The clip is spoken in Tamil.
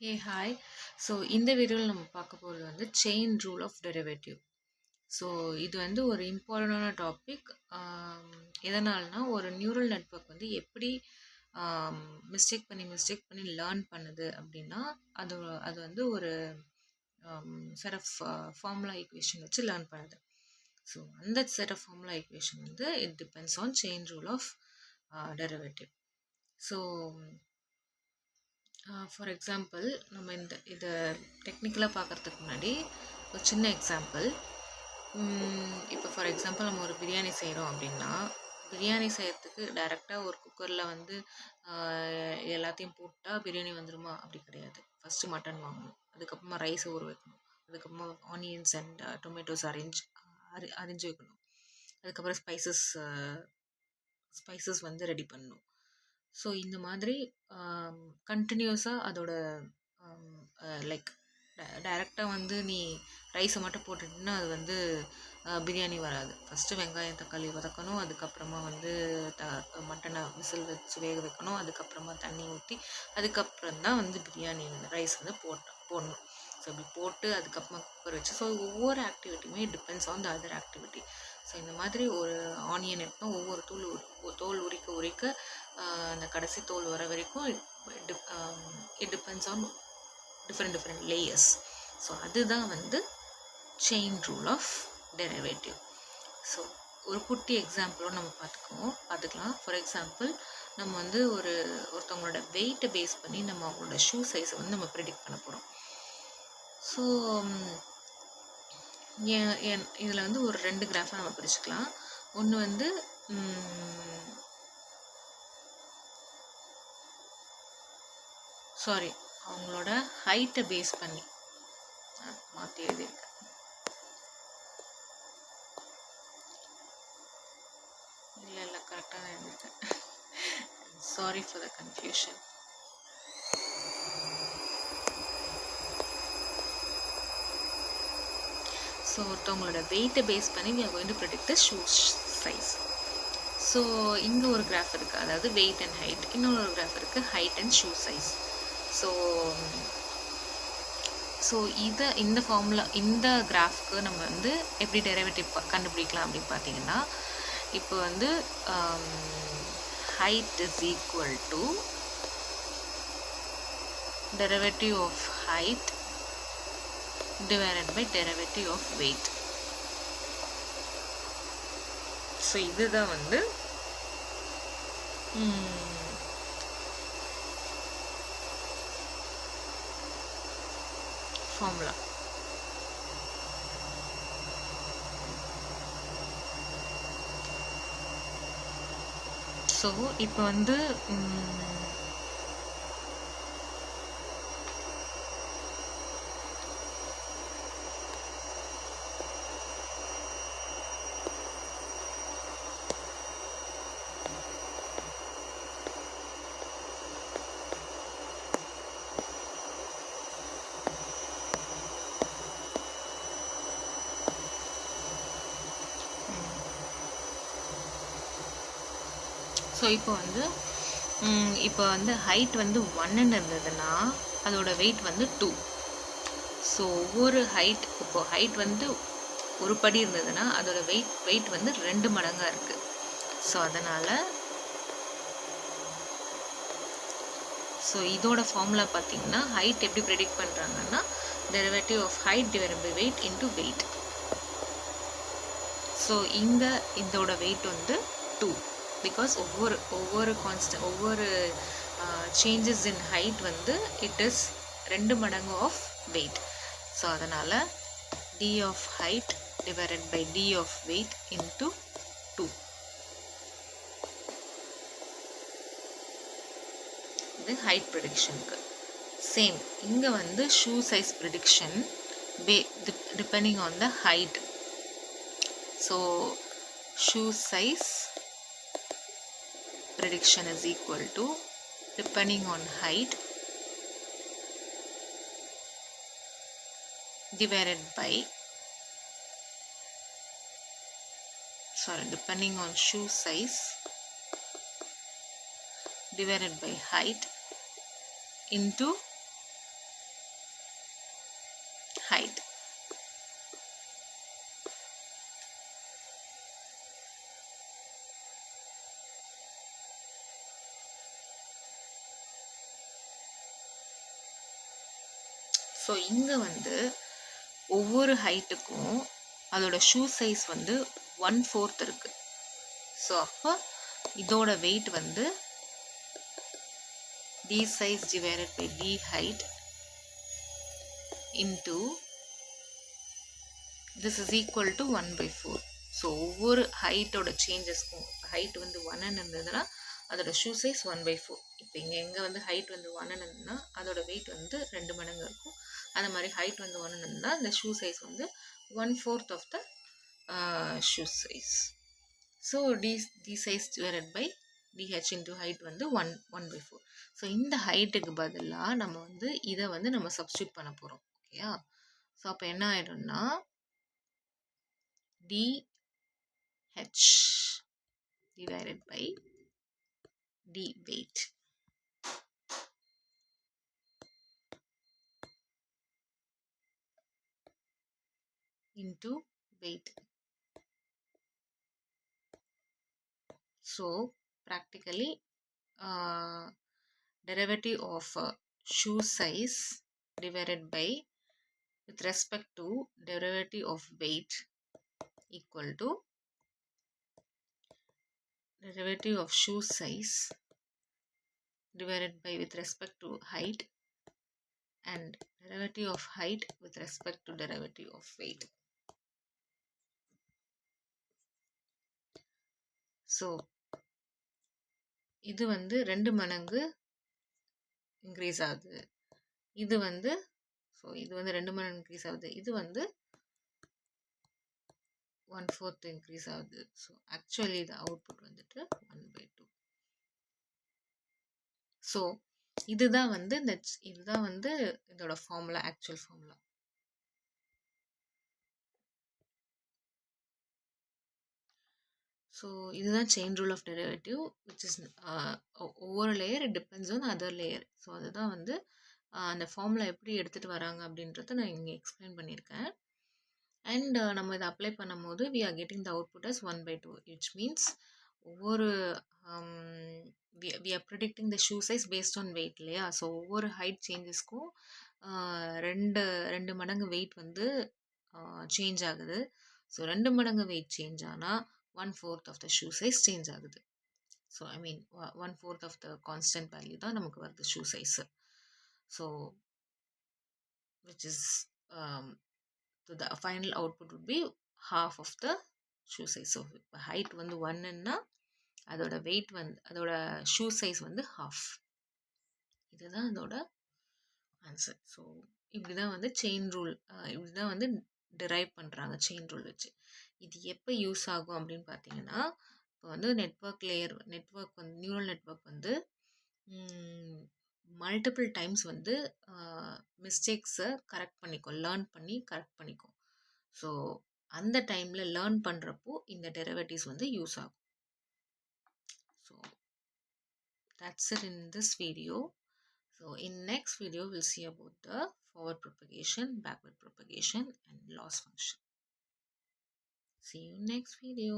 Hey hi. ஸோ இந்த வீடியோவில் நம்ம பார்க்க போகிறது வந்து chain rule of derivative. So இது வந்து ஒரு இம்பார்ட்டண்டான டாபிக். எதனால்னா ஒரு நியூரல் நெட்வொர்க் வந்து எப்படி மிஸ்டேக் பண்ணி லேர்ன் பண்ணுது அப்படின்னா அது அது வந்து ஒரு செட் ஆஃப் ஃபார்முலா ஈக்குவேஷன் வச்சு லேர்ன் பண்ணுது. ஸோ அந்த செட் ஆஃப் ஃபார்முலா ஈக்குவேஷன் வந்து it depends on chain rule of derivative. So for example நம்ம இதை டெக்னிக்கலாக பார்க்குறதுக்கு முன்னாடி ஒரு சின்ன எக்ஸாம்பிள். இப்போ ஃபார் எக்ஸாம்பிள் நம்ம ஒரு பிரியாணி செய்கிறோம் அப்படின்னா, பிரியாணி செய்கிறதுக்கு டைரெக்டாக ஒரு குக்கரில் வந்து எல்லாத்தையும் போட்டால் பிரியாணி வந்துடுமா? அப்படி கிடையாது. ஃபஸ்ட்டு மட்டன் வாங்கணும், அதுக்கப்புறமா ரைஸை ஊற வைக்கணும், அதுக்கப்புறமா ஆனியன்ஸ் அண்ட் டொமேட்டோஸ் அரிஞ்சு வைக்கணும், அதுக்கப்புறம் ஸ்பைசஸ் வந்து ரெடி பண்ணணும். ஸோ இந்த மாதிரி கண்டினியூஸாக அதோட லைக் டைரெக்டாக வந்து நீ ரைஸை மட்டும் போட்டுட்டின்னா அது வந்து பிரியாணி வராது. ஃபஸ்ட்டு வெங்காயம் தக்காளி வதக்கணும், அதுக்கப்புறமா வந்து மட்டனை விசில் வச்சு வேக வைக்கணும், அதுக்கப்புறமா தண்ணி ஊற்றி அதுக்கப்புறம் தான் வந்து பிரியாணி ரைஸ் வந்து போடணும். ஸோ இப்படி போட்டு அதுக்கப்புறமா குக்கர் வச்சு, ஸோ ஒவ்வொரு ஆக்டிவிட்டியுமே depends on the other activity. So இந்த மாதிரி ஒரு ஆனியன் எடுத்தால் ஒவ்வொரு தோல் உரிக்க அந்த கடைசி தோல் வர வரைக்கும் it depends on different layers. So அதுதான் வந்து chain rule of derivative. So ஒரு குட்டி எக்ஸாம்பிளோடு நம்ம பார்த்துக்கலாம். ஃபார் எக்ஸாம்பிள் நம்ம வந்து ஒருத்தவங்களோட வெயிட்டை பேஸ் பண்ணி நம்ம அவங்களோட ஷூ சைஸை வந்து நம்ம ப்ரெடிக்ட் பண்ண போகிறோம். ஸோ இதில் வந்து ஒரு 2 கிராஃபாக நம்ம பிரிச்சுக்கலாம். ஒன்று வந்து அவங்களோட ஹைட்டை பேஸ் பண்ணி மாற்றி எழுதியிருக்கேன். இல்லை கரெக்டாக தான் எழுதியிருக்கேன். Sorry for the confusion. So ஒருத்தவங்களோட வெயிட்டை பேஸ் பண்ணி we are going to predict the shoe size. So இங்கே ஒரு கிராஃப் இருக்குது, அதாவது வெயிட் அண்ட் ஹைட். இன்னொரு கிராஃப் இருக்குது, height and shoe size. So இந்த ஃபார்முலா, இந்த கிராஃப்க்கு நம்ம வந்து எப்படி டெரிவேட்டிவ் கண்டுபிடிக்கலாம் அப்படின்னு பார்த்தீங்கன்னா, இப்போ வந்து height is equal to derivative of height divided by derivative of weight. So இதுதான் வந்து ஃபார்முலா. ஸோ இப்போ வந்து இப்போ வந்து ஹைட் வந்து 1ன்னு இருந்ததுன்னா அதோட வெயிட் வந்து 2. ஸோ ஒவ்வொரு இப்போ ஹைட் வந்து ஒரு படி இருந்ததுன்னா அதோட வெயிட் வந்து 2 மடங்காக இருக்குது. ஸோ அதனால் இதோட ஃபார்முலா பார்த்தீங்கன்னா, ஹைட் எப்படி ப்ரெடிக்ட் பண்ணுறாங்கன்னா, derivative of height divided by weight into weight. So இதோட வெயிட் வந்து 2, பிகாஸ் ஒவ்வொரு சேஞ்சஸ் இன் ஹைட் வந்து இட் இஸ் 2 மடங்கு ஆஃப் வெயிட். ஸோ அதனால் D of height divided by D of weight into 2. இது ஹைட் ப்ரெடிக்ஷனுக்கு. சேம் இங்கே வந்து shoe size prediction depending on the height. So shoe size prediction is equal to depending on height divided by depending on shoe size divided by height into height. So இங்கே வந்து ஒவ்வொரு ஹைட்டுக்கும் அதோட ஷூ சைஸ் வந்து 1/4 இருக்குது. ஸோ அப்போ இதோட வெயிட் வந்து d size divided by d height into this is equal to 1/4. So ஒவ்வொரு ஹைட்டோட சேஞ்சஸ்க்கும் ஹைட் வந்து 1 இருந்ததுன்னா அதோட ஷூ சைஸ் 1/4. இப்போ எங்கே வந்து ஹைட் வந்து 1 இருந்ததுன்னா அதோட வெயிட் வந்து 2 மடங்கு இருக்கும். அந்த மாதிரி ஹைட் வந்து 1 இருந்தால் அந்த ஷூ சைஸ் வந்து 1/4 of the shoe size. So D size divided by dh into height வந்து 1/4. ஸோ இந்த ஹைட்டுக்கு பதிலாக நம்ம வந்து இதை வந்து நம்ம சப்ஸ்டியூட் பண்ண போகிறோம். ஓகேயா? ஸோ அப்போ என்ன ஆயிடும்னா dh divided by d weight into weight. So practically derivative of shoe size divided by with respect to derivative of weight equal to derivative of shoe size divided by with respect to height and derivative of height with respect to derivative of weight. So இது வந்து 2 மடங்கு இன்க்ரீஸ் ஆகுது. இது வந்து ஸோ இது வந்து 2 மடங்கு இன்க்ரீஸ் ஆகுது. இது வந்து 1/4 இன்க்ரீஸ் ஆகுது. ஸோ ஆக்சுவலி இது அவுட்புட் வந்துட்டு 1/2. ஸோ இதுதான் வந்து இதோட ஃபார்முலா, ஆக்சுவல் ஃபார்முலா. ஸோ இதுதான் chain rule of derivative which is ஒவ்வொரு layer it depends on other layer. So அதுதான் வந்து அந்த ஃபார்முலா எப்படி எடுத்துகிட்டு வராங்க அப்படின்றத நான் இங்கே எக்ஸ்பிளைன் பண்ணியிருக்கேன். அண்ட் நம்ம இதை அப்ளை பண்ணும்போது we are getting the output as 1/2, which means ஒவ்வொரு we are predicting the shoe size based on weight இல்லையா? ஸோ ஒவ்வொரு ஹைட் சேஞ்சஸ்க்கும் ரெண்டு மடங்கு வெயிட் வந்து சேஞ்ச் ஆகுது. ஸோ 2 மடங்கு வெயிட் சேஞ்ச் ஆனால் 1/4 of the shoe size change ஆகுது. So I mean 1/4 of the constant value தான் நமக்கு வருது shoe size. So which is so the final output would be half of the shoe size. So height வந்து 1ன்னா அதோட weight வந்து அதோட shoe size வந்து half. இதுதான் அதோட ஆன்சர். ஸோ இப்படிதான் வந்து செயின் ரூல் இப்படிதான் வந்து டிரைவ் பண்ணுறாங்க செயின் ரூல் வச்சு. இது எப்போ யூஸ் ஆகும் அப்படின்னு பார்த்தீங்கன்னா, இப்போ வந்து நெட்வொர்க் வந்து நியூரல் நெட்வொர்க் வந்து மல்டிபிள் டைம்ஸ் வந்து மிஸ்டேக்ஸை லேர்ன் பண்ணி கரெக்ட் பண்ணிக்கும். ஸோ அந்த டைமில் லேர்ன் பண்ணுறப்போ இந்த டெரிவேட்டிவ்ஸ் வந்து யூஸ் ஆகும். So that's it in this video. So in next video we'll see about the forward propagation, backward propagation and loss function. See you next video.